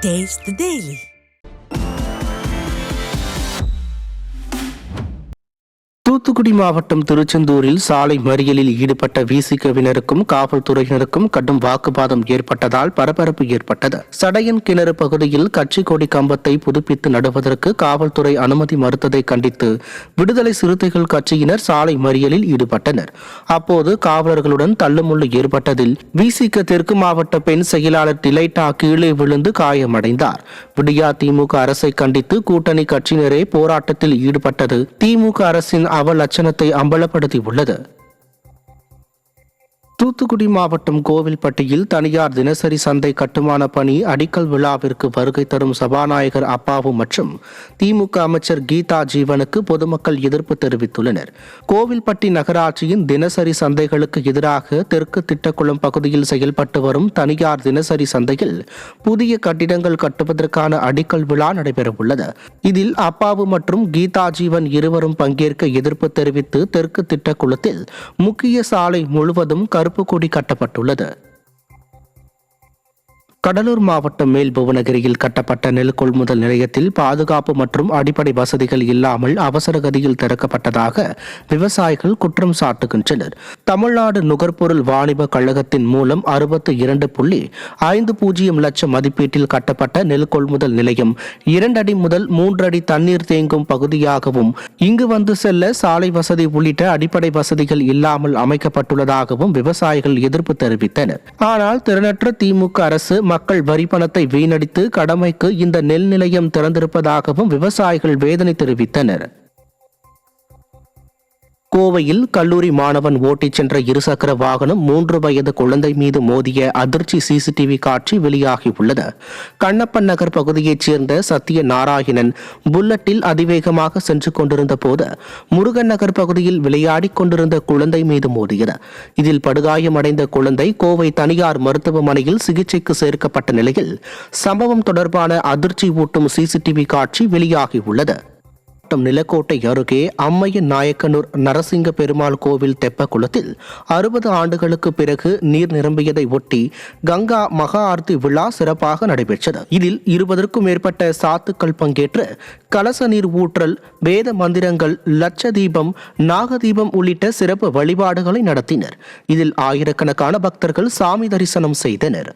Taste the Daily. Thoothukudi மாவட்டம் திருச்செந்தூரில் சாலை மறியலில் ஈடுபட்ட விசிகவினருக்கும் காவல்துறையினருக்கும் கடும் வாக்குவாதம் ஏற்பட்டதால் பரபரப்பு ஏற்பட்டது. சடையன் கிணறு பகுதியில் கட்சி கொடி கம்பத்தை புதுப்பித்து நடுவதற்கு காவல்துறை அனுமதி மறுத்ததை கண்டித்து விடுதலை சிறுத்தைகள் கட்சியினர் சாலை மறியலில் ஈடுபட்டனர். அப்போது காவலர்களுடன் தள்ளுமுள்ளு ஏற்பட்டதில் விசிக தெற்கு மாவட்ட பெண் செயலாளர் டிலைட்டா கீழே விழுந்து காயமடைந்தார். விடியா திமுக அரசை கண்டித்து கூட்டணி கட்சியினரே போராட்டத்தில் ஈடுபட்டது திமுக அரசின் அவலட்சணத்தை அம்பலப்படுத்தியுள்ளது. தூத்துக்குடி மாவட்டம் கோவில்பட்டியில் தனியார் தினசரி சந்தை கட்டுமான பணி அடிக்கல் விழாவிற்கு வருகை தரும் சபாநாயகர் அப்பாவு மற்றும் திமுக அமைச்சர் கீதா ஜீவனுக்கு பொதுமக்கள் எதிர்ப்பு தெரிவித்துள்ளனர். கோவில்பட்டி நகராட்சியின் தினசரி சந்தைகளுக்கு எதிராக தெற்கு திட்டக்குளம் பகுதியில் செயல்பட்டு வரும் தனியார் தினசரி சந்தையில் புதிய கட்டிடங்கள் கட்டுவதற்கான அடிக்கல் விழா நடைபெறவுள்ளது. இதில் அப்பாவு மற்றும் கீதா ஜீவன் இருவரும் பங்கேற்க எதிர்ப்பு தெரிவித்து தெற்கு திட்டக்குளத்தில் முக்கிய சாலை முழுவதும் கருப்பு கொடி கட்டப்பட்டுள்ளது. கடலூர் மாவட்டம் மேல் புவனகிரியில் கட்டப்பட்ட நெல் கொள்முதல் நிலையத்தில் பாதுகாப்பு மற்றும் அடிப்படை வசதிகள் இல்லாமல் அவசர கதியில் திறக்கப்பட்டதாக விவசாயிகள் குற்றம் சாட்டுகின்றனர். தமிழ்நாடு நுகர்பொருள் வாணிப கழகத்தின் மூலம் 62.50 லட்சம் மதிப்பீட்டில் கட்டப்பட்ட நெல் கொள்முதல் நிலையம் 2 அடி முதல் 3 அடி தண்ணீர் தேங்கும் பகுதியாகவும் இங்கு வந்து செல்ல சாலை வசதி உள்ளிட்ட அடிப்படை வசதிகள் இல்லாமல் அமைக்கப்பட்டுள்ளதாகவும் விவசாயிகள் எதிர்ப்பு தெரிவித்தனர். ஆனால் திறனற்ற திமுக அரசு மக்கள் வரி பணத்தை வீணடித்து கடமைக்கு இந்த நெல் நிலையம் திறந்திருப்பதாகவும் விவசாயிகள் வேதனை தெரிவித்தனர். கோவையில் கல்லூரி மாணவன் ஓட்டிச் சென்ற இருசக்கர வாகனம் 3 வயது குழந்தை மீது மோதிய அதிர்ச்சி சிசிடிவி காட்சி வெளியாகியுள்ளது. கண்ணப்பன் நகர் பகுதியைச் சேர்ந்த சத்திய நாராயணன் புல்லட்டில் அதிவேகமாக சென்று கொண்டிருந்த போது முருகன் நகர் பகுதியில் விளையாடிக் கொண்டிருந்த குழந்தை மீது மோதியது. இதில் படுகாயமடைந்த குழந்தை கோவை தனியார் மருத்துவமனையில் சிகிச்சைக்கு சேர்க்கப்பட்ட நிலையில் சம்பவம் தொடர்பான அதிர்ச்சி ஊட்டும் சிசிடிவி காட்சி வெளியாகியுள்ளது. நிலக்கோட்டை அருகே அம்மையன் நாயக்கனூர் நரசிங்க பெருமாள் கோவில் தெப்பக்குளத்தில் 60 ஆண்டுகளுக்கு பிறகு நீர் நிரம்பியதை ஒட்டி கங்கா மகா ஆர்த்தி விழா சிறப்பாக நடைபெற்றது. இதில் 20க்கும் மேற்பட்ட சாத்துக்கள் பங்கேற்று கலச நீர் ஊற்றல், வேத மந்திரங்கள், லட்ச தீபம், நாகதீபம் உள்ளிட்ட சிறப்பு வழிபாடுகளை நடத்தினர். இதில் ஆயிரக்கணக்கான பக்தர்கள் சாமி தரிசனம் செய்தனர்.